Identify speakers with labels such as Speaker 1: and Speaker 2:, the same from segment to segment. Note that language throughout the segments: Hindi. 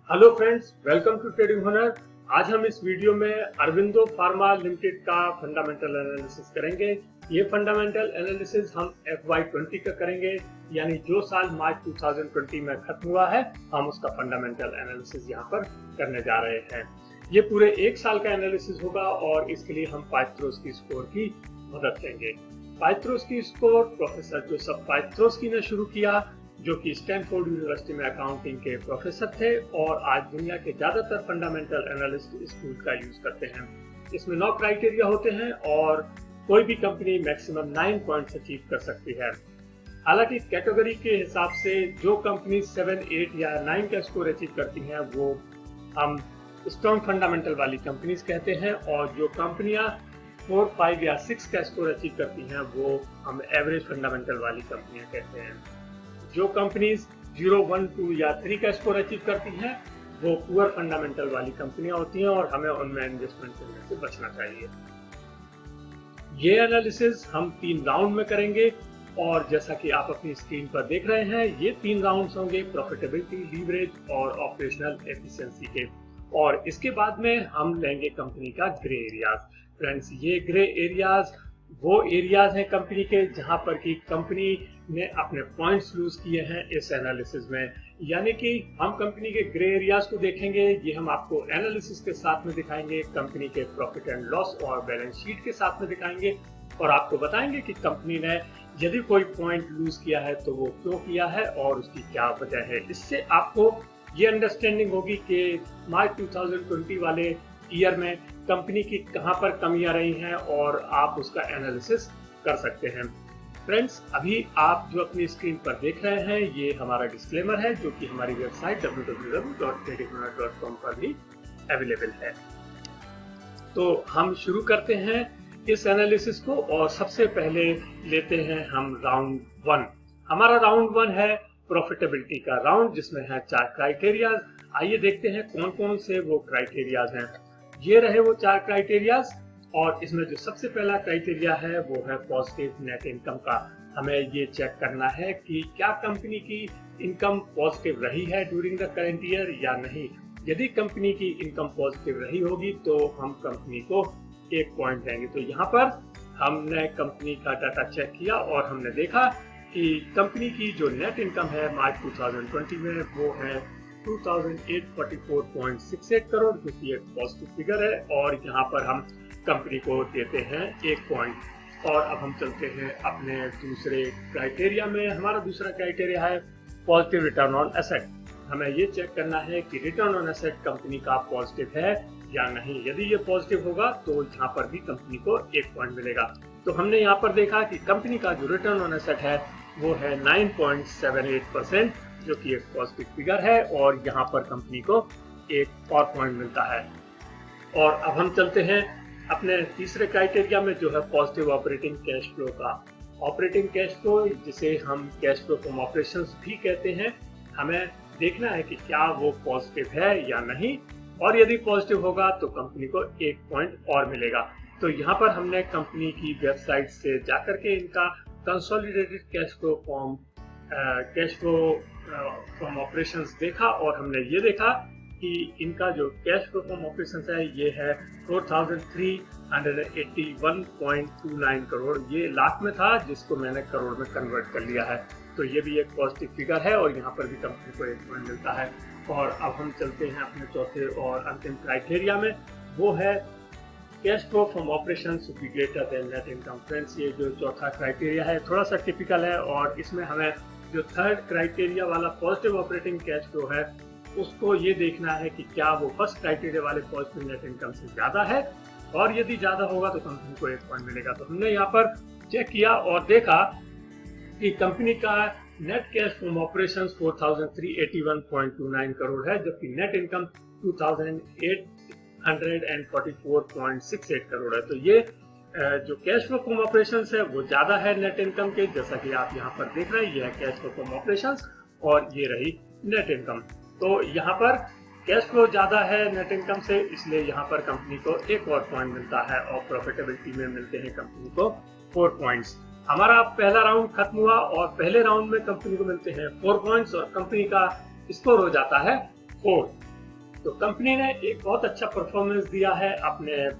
Speaker 1: Hello friends, welcome to trading Hunar. आज हम इस वीडियो में अरविंदो फार्मा लिमिटेड का फंडामेंटल एनालिसिस करेंगे। ये फंडामेंटल एनालिसिस हम FY20 का करेंगे, यानी जो साल मार्च 2020 में खत्म हुआ है हम उसका फंडामेंटल एनालिसिस यहाँ पर करने जा रहे हैं। ये पूरे एक साल का एनालिसिस होगा और इसके लिए हम पाइथागोरस स्कोर की मदद लेंगे। Pythagoras score professor Joseph Pythagoras ने शुरू किया, जो कि स्टैनफोर्ड यूनिवर्सिटी में अकाउंटिंग के प्रोफेसर थे और आज दुनिया के ज्यादातर फंडामेंटल एनालिस्ट इस टूल का यूज करते हैं। इसमें 9 क्राइटेरिया होते हैं और कोई भी कंपनी मैक्सिमम 9 पॉइंट्स अचीव कर सकती है। हालांकि कैटेगरी के हिसाब से जो कंपनी 7, 8 या 9 का स्कोर अचीव करती हैं वो हम स्ट्रॉन्ग फंडामेंटल वाली कंपनीज कहते हैं, और जो कंपनियां 4, 5 या 6 का स्कोर अचीव करती हैं वो हम एवरेज फंडामेंटल वाली कंपनियां कहते हैं। जो कंपनीज 0, 1, 2 या 3 का स्कोर अचीव करती हैं वो पुअर फंडामेंटल वाली कंपनियां होती हैं और हमें उनमें इन्वेस्टमेंट करने से बचना चाहिए। ये एनालिसिस हम 3 राउंड में करेंगे और जैसा कि आप अपनी स्क्रीन पर देख रहे हैं ये 3 राउंड्स होंगे प्रॉफिटेबिलिटी, लीवरेज और ऑपरेशनल एफिशिएंसी के। और इसके बाद में हम लेंगे कंपनी का ग्रे एरियाज। फ्रेंड्स, ये ग्रे एरियाज वो एरियाज हैं कंपनी के जहां पर कि कंपनी ने अपने पॉइंट्स लूज किए हैं इस एनालिसिस में, यानी कि हम कंपनी के ग्रे एरियाज को देखेंगे। ये हम आपको एनालिसिस के साथ में दिखाएंगे, कंपनी के प्रॉफिट एंड लॉस और बैलेंस शीट के साथ में दिखाएंगे और आपको बताएंगे कि कंपनी ने यदि कोई पॉइंट लूज किया है तो वो क्यों किया है और उसकी क्या वजह है। इससे आपको ये अंडरस्टैंडिंग होगी कि मार्च 2020 वाले ईयर में कंपनी की कहां पर कमियां रही हैं और आप उसका एनालिसिस कर सकते हैं। फ्रेंड्स, अभी आप जो अपनी स्क्रीन पर देख रहे हैं ये हमारा डिस्क्लेमर है, जो कि हमारी वेबसाइट www.tradinghunar.com पर भी अवेलेबल है। तो हम शुरू करते हैं इस एनालिसिस को और सबसे पहले लेते हैं हम राउंड 1। हमारा राउंड 1 है प्रॉफिटेबिलिटी का राउंड, जिसमें है 4 क्राइटेरियाज। आइए देखते हैं कौन कौन से वो क्राइटेरियाज हैं। ये रहे वो 4 क्राइटेरियाज और इसमें जो सबसे पहला क्राइटेरिया है वो है पॉजिटिव नेट इनकम का। हमें ये चेक करना है कि क्या कंपनी की इनकम पॉजिटिव रही है ड्यूरिंग द करंट ईयर या नहीं। यदि कंपनी की इनकम पॉजिटिव रही होगी तो हम कंपनी को 1 पॉइंट देंगे। तो यहाँ पर हमने कंपनी का डाटा चेक किया और हमने देखा कि कंपनी की जो नेट इनकम है मार्च 2020 में वो है 2844.68 करोड़, जो कि एक पॉजिटिव फिगर है और यहाँ पर हम कंपनी को देते हैं 1 पॉइंट। और अब हम चलते हैं अपने दूसरे क्राइटेरिया में। हमारा दूसरा क्राइटेरिया है पॉजिटिव रिटर्न ऑन एसेट। हमें ये चेक करना है कि रिटर्न ऑन एसेट कंपनी का पॉजिटिव है या नहीं। यदि ये पॉजिटिव होगा तो यहाँ पर भी कंपनी को 1 पॉइंट मिलेगा। तो हमने यहाँ पर देखा कि कंपनी का जो रिटर्न ऑन एसेट है वो है 9.78%, जो कि एक पॉजिटिव फिगर है और यहाँ पर कंपनी को 1 और पॉइंट मिलता है। और अब हम चलते हैं अपने तीसरे क्राइटेरिया में, जो है पॉजिटिव ऑपरेटिंग कैश फ्लो का। ऑपरेटिंग कैश फ्लो, जिसे हम कैश फ्लो फ्रॉम ऑपरेशंस भी कहते हैं, हमें देखना है कि क्या वो पॉजिटिव है या नहीं, और यदि पॉजिटिव होगा तो कंपनी को 1 पॉइंट और मिलेगा। तो यहाँ पर हमने कंपनी की वेबसाइट से जाकर के इनका consolidated cash flow from operations देखा और हमने ये देखा कि इनका जो कैश फ्लो फ्रॉम ऑपरेशंस है ये है 4381.29 करोड़। ये लाख में था जिसको मैंने करोड़ में कन्वर्ट कर लिया है। तो ये भी एक पॉजिटिव फिगर है और यहाँ पर भी कंपनी को 1 पॉइंट मिलता है। और अब हम चलते हैं अपने चौथे और अंतिम क्राइटेरिया में, वो है cash flow from operation should be greater than net income. Friends, ये जो चौथा क्राइटेरिया है थोड़ा सा टिपिकल है और इसमें हमें जो थर्ड क्राइटेरिया वाला पॉजिटिव ऑपरेटिंग कैश फ्लो है उसको ये देखना है कि क्या वो फर्स्ट क्राइटेरिया वाले पॉजिटिव नेट इनकम से ज्यादा है, और यदि ज्यादा होगा तो कंपनी को 1 पॉइंट मिलेगा। तो हमने यहाँ पर चेक किया और देखा कि कंपनी का net cash from operations 4381.29 crore है, जबकि नेट इनकम 2844.68 करोड़ है। तो ये जो कैश फ्लो फ्रॉम ऑपरेशंस है वो ज्यादा है नेट इनकम के, जैसा कि आप यहाँ पर देख रहे हैं। ये है कैश फ्लो फ्रॉम ऑपरेशंस और ये रही नेट इनकम। तो यहाँ पर कैश फ्लो ज्यादा है नेट इनकम से, इसलिए यहाँ पर कंपनी को 1 और पॉइंट मिलता है और प्रॉफिटेबिलिटी में मिलते हैं कंपनी को 4 पॉइंट्स। हमारा पहला राउंड खत्म हुआ और पहले राउंड में कंपनी को मिलते हैं 4 पॉइंट्स और कंपनी का स्कोर हो जाता है 4। तो कंपनी ने एक बहुत अच्छा परफॉर्मेंस दिया है अपने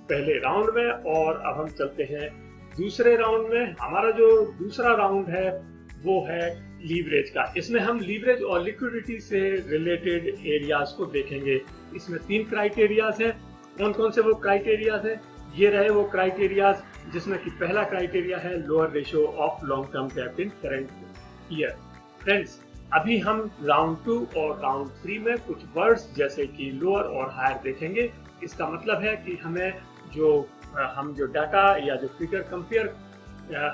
Speaker 1: पहले राउंड में, और अब हम चलते हैं दूसरे राउंड में। हमारा जो दूसरा राउंड है वो है लीवरेज का। इसमें हम लीवरेज और लिक्विडिटी से रिलेटेड एरियाज को देखेंगे। इसमें 3 क्राइटेरियाज हैं। कौन कौन से वो क्राइटेरियाज हैं? ये रहे वो क्राइटेरियाज, जिसमें कि पहला क्राइटेरिया है lower ratio of long term डेब्ट इन करंट ईयर। फ्रेंड्स, अभी हम राउंड 2 और राउंड 3 में कुछ वर्ड्स जैसे कि लोअर और हायर देखेंगे। इसका मतलब है कि हमें हम जो डाटा या जो फिगर कंपेयर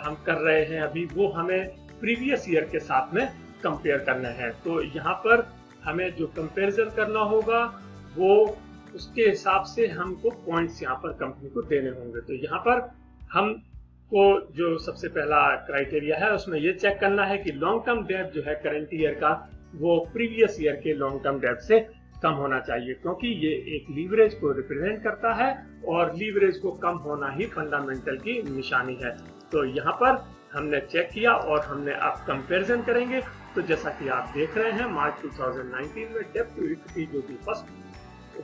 Speaker 1: हम कर रहे हैं अभी, वो हमें प्रीवियस ईयर के साथ में कंपेयर करना है। तो यहाँ पर हमें जो कंपैरिजन करना होगा वो उसके हिसाब से हमको पॉइंट्स यहाँ पर कंपनी को देने होंगे। तो यहाँ पर हमको जो सबसे पहला क्राइटेरिया है उसमें ये चेक करना है कि लॉन्ग टर्म डेब्ट जो है करंट ईयर का, वो प्रीवियस ईयर के लॉन्ग टर्म डेब्ट से कम होना चाहिए, क्योंकि ये एक लीवरेज को रिप्रेजेंट करता है और लीवरेज को कम होना ही फंडामेंटल की निशानी है। तो यहाँ पर हमने चेक किया और हमने अब कंपैरिजन करेंगे। तो जैसा कि आप देख रहे हैं, मार्च 2019 में डेब्ट टू इक्विटी जो कि फर्स्ट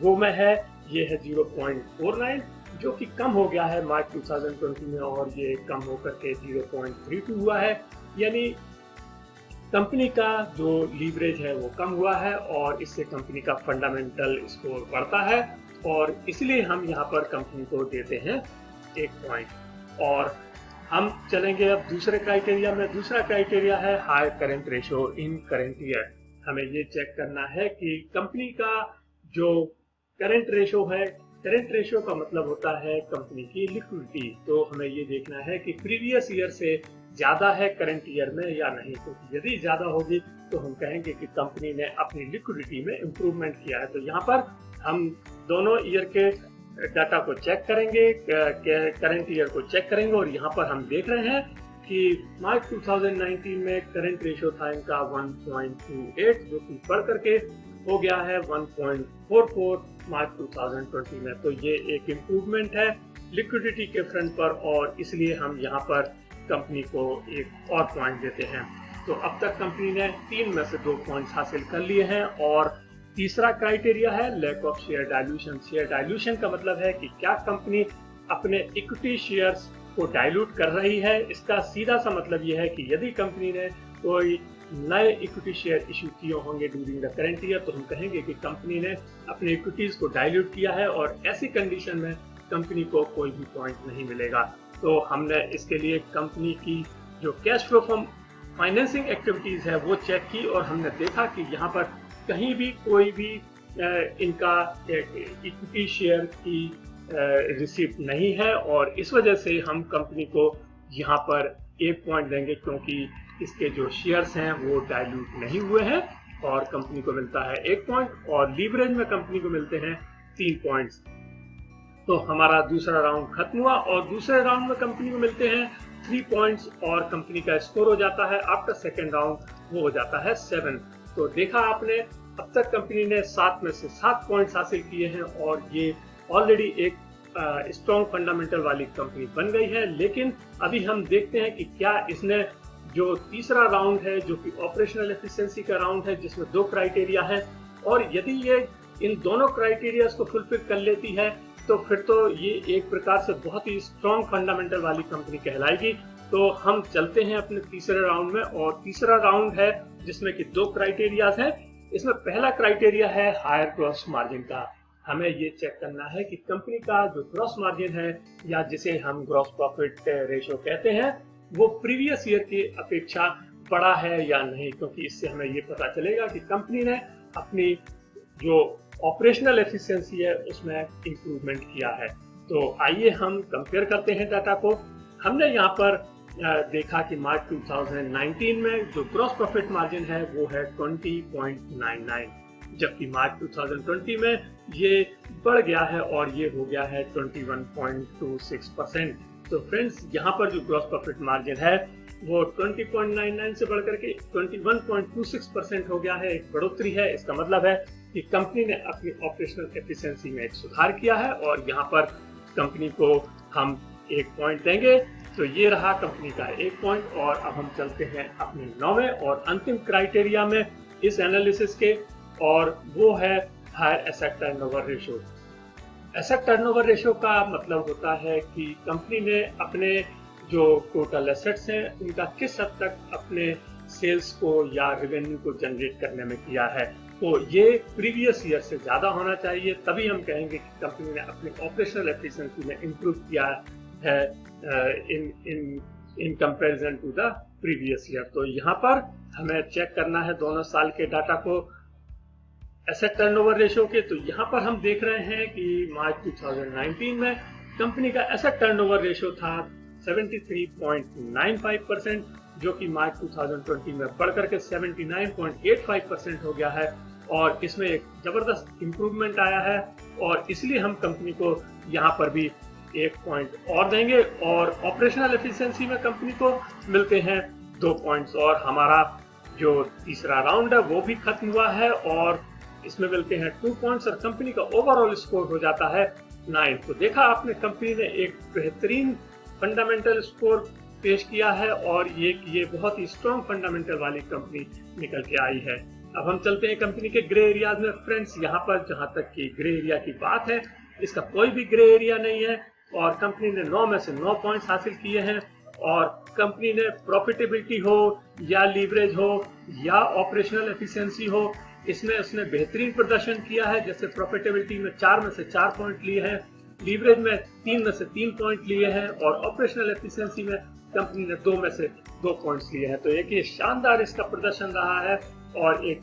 Speaker 1: रो में है, ये है 0.49, जो कि कम हो गया है मार्च 2020 में, और ये कम होकर के 0.32 हुआ है। यानी कंपनी का जो लीवरेज है वो कम हुआ है और इससे कंपनी का फंडामेंटल स्कोर बढ़ता है, और इसलिए हम यहाँ पर कंपनी को देते हैं 1 पॉइंट। और हम चलेंगे अब दूसरे क्राइटेरिया में। दूसरा क्राइटेरिया है high current ratio in current year. हमें ये चेक करना है कि कंपनी का जो करंट रेशियो है, करंट रेशियो का मतलब होता है कंपनी की लिक्विडिटी। तो हमें ये देखना है कि प्रीवियस ईयर से ज्यादा है करंट ईयर में या नहीं। तो यदि ज्यादा होगी तो हम कहेंगे कि कंपनी ने अपनी लिक्विडिटी में इम्प्रूवमेंट किया है। तो यहाँ पर हम दोनों ईयर के डाटा को चेक करेंगे, करंट ईयर को चेक करेंगे, और यहाँ पर हम देख रहे हैं कि मार्च 2019 में करंट रेशियो था इनका 1.28, जो कि बढ़ करके हो गया है 1.44 मार्च 2020 में। तो ये एक इम्प्रूवमेंट है लिक्विडिटी के फ्रंट पर, और इसलिए हम यहाँ पर कंपनी को एक और पॉइंट देते हैं। तो अब तक कंपनी ने 3 में से 2 पॉइंट्स हासिल कर लिए हैं। और तीसरा क्राइटेरिया है lack of share dilution. Share dilution का मतलब है कि क्या कंपनी अपने इक्विटी शेयर्स को डाइल्यूट कर रही है। इसका सीधा सा मतलब यह है कि यदि कंपनी ने कोई नए इक्विटी शेयर इशू किए होंगे ड्यूरिंग द करंट ईयर, तो हम कहेंगे कि कंपनी ने अपने इक्विटीज को डाइल्यूट किया है, और ऐसी कंडीशन में कंपनी को कोई भी पॉइंट नहीं मिलेगा। तो हमने इसके लिए कंपनी की जो cash flow from financing activities है वो चेक की, और हमने देखा कि यहाँ पर कहीं भी कोई भी इनका इक्विटी शेयर की रिसीप्ट नहीं है, और इस वजह से हम कंपनी को यहाँ पर 1 पॉइंट देंगे, क्योंकि इसके जो शेयर्स हैं वो डाइल्यूट नहीं हुए हैं, और कंपनी को मिलता है 1 पॉइंट, और लीवरेज में कंपनी को मिलते हैं 3 पॉइंट्स। तो हमारा दूसरा राउंड खत्म हुआ, और दूसरे राउंड में कंपनी को मिलते हैं 3 पॉइंट्स, और कंपनी का स्कोर हो जाता है आफ्टर सेकेंड राउंड वो हो जाता है 7। तो देखा आपने, अब तक कंपनी ने 7 में से 7 पॉइंट्स हासिल किए हैं, और ये ऑलरेडी एक स्ट्रॉन्ग फंडामेंटल वाली कंपनी बन गई है। लेकिन अभी हम देखते हैं कि क्या इसने जो तीसरा राउंड है, जो कि ऑपरेशनल एफिशिएंसी का राउंड है, जिसमें 2 क्राइटेरिया है, और यदि ये इन दोनों क्राइटेरियाज को फुलफिल कर लेती है तो फिर तो ये एक प्रकार से बहुत ही स्ट्रॉन्ग फंडामेंटल वाली कंपनी कहलाएगी। तो हम चलते हैं अपने तीसरे राउंड में, और तीसरा राउंड है जिसमें कि 2 क्राइटेरियाज है। इसमें पहला क्राइटेरिया है हायर ग्रॉस मार्जिन का। हमें ये चेक करना है कि कंपनी का जो ग्रॉस मार्जिन है, या जिसे हम ग्रॉस प्रॉफिट रेशियो कहते हैं, वो प्रीवियस ईयर की अपेक्षा बड़ा है या नहीं, क्योंकि इससे हमें ये पता चलेगा कि कंपनी ने अपनी जो ऑपरेशनल एफिशिएंसी है उसमें इंप्रूवमेंट किया है। तो आइए हम कंपेयर करते हैं डाटा को। हमने यहाँ पर देखा कि मार्च 2019 में जो ग्रॉस प्रॉफिट मार्जिन है वो है 20.99, जबकि मार्च 2020 में ये बढ़ गया है और ये हो गया है 21.26%। तो फ्रेंड्स, यहाँ पर जो ग्रॉस प्रॉफिट मार्जिन है वो 20.99 से बढ़कर के 21.26% हो गया है, एक बढ़ोतरी है। इसका मतलब है कि कंपनी ने अपनी ऑपरेशनल एफिशिएंसी में एक सुधार किया है, और यहाँ पर कंपनी को हम 1 पॉइंट देंगे। तो ये रहा कंपनी का 1 पॉइंट, और अब हम चलते हैं अपने 9वें और अंतिम क्राइटेरिया में इस एनालिसिस के, और वो है higher asset turnover ratio. Asset turnover ratio का मतलब होता है कि कंपनी ने अपने जो टोटल एसेट्स हैं उनका किस हद तक अपने सेल्स को या रेवेन्यू को जनरेट करने में किया है। तो ये प्रीवियस ईयर से ज़्यादा होना चाहिए, तभी हम कहेंगे कि कंपनी ने अपनी ऑपरेशनल एफिशिएंसी में इम्प्रूव किया है in comparison to the previous year. तो यहाँ पर हमें चेक करना है दोनों साल के डाटा को एसेट टर्नओवर रेशियो के। तो यहाँ पर हम देख रहे हैं कि मार्च 2019 में कंपनी का एसेट टर्नओवर रेशियो था 73.95%, जो कि मार्च 2020 में बढ़कर के 79.85% हो गया है और इसमें एक जबरदस्त इंप्रूवमेंट आया है और इसलिए हम कंपनी को यहाँ पर भी 1 पॉइंट और देंगे और ऑपरेशनल एफिशिएंसी में कंपनी को मिलते हैं 2 पॉइंट्स और हमारा जो तीसरा राउंड है वो भी खत्म हुआ है और इसमें मिलते हैं 2 पॉइंट्स और कंपनी का ओवरऑल स्कोर हो जाता है 9। तो देखा आपने, कंपनी ने एक बेहतरीन फंडामेंटल स्कोर पेश किया है और ये बहुत ही स्ट्रॉन्ग फंडामेंटल वाली कंपनी निकल के आई है। अब हम चलते हैं कंपनी के ग्रे एरियाज में। फ्रेंड्स, यहाँ पर जहाँ तक की ग्रे एरिया की बात है, इसका कोई भी ग्रे एरिया नहीं है और कंपनी ने 9 में से 9 पॉइंट्स हासिल किए हैं और कंपनी ने प्रॉफिटेबिलिटी हो या लीवरेज हो या ऑपरेशनल एफिशिएंसी हो, इसमें उसने बेहतरीन प्रदर्शन किया है। जैसे प्रॉफिटेबिलिटी में 4 में से 4 पॉइंट लिए हैं, लीवरेज में 3 में से 3 पॉइंट लिए हैं और ऑपरेशनल एफिशिएंसी में कंपनी ने 2 में से 2 पॉइंट्स लिए हैं। तो एक ये शानदार इसका प्रदर्शन रहा है और एक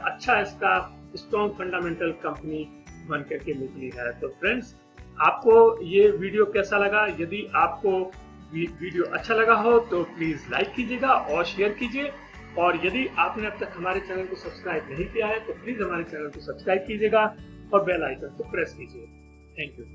Speaker 1: अच्छा इसका स्ट्रॉन्ग फंडामेंटल कंपनी बन करके निकली है। तो फ्रेंड्स, आपको ये वीडियो कैसा लगा? यदि आपको वीडियो अच्छा लगा हो तो प्लीज लाइक कीजिएगा और शेयर कीजिए और यदि आपने अब तक हमारे चैनल को सब्सक्राइब नहीं किया है तो प्लीज हमारे चैनल को सब्सक्राइब कीजिएगा और बेल आइकन को प्रेस कीजिए। Thank you.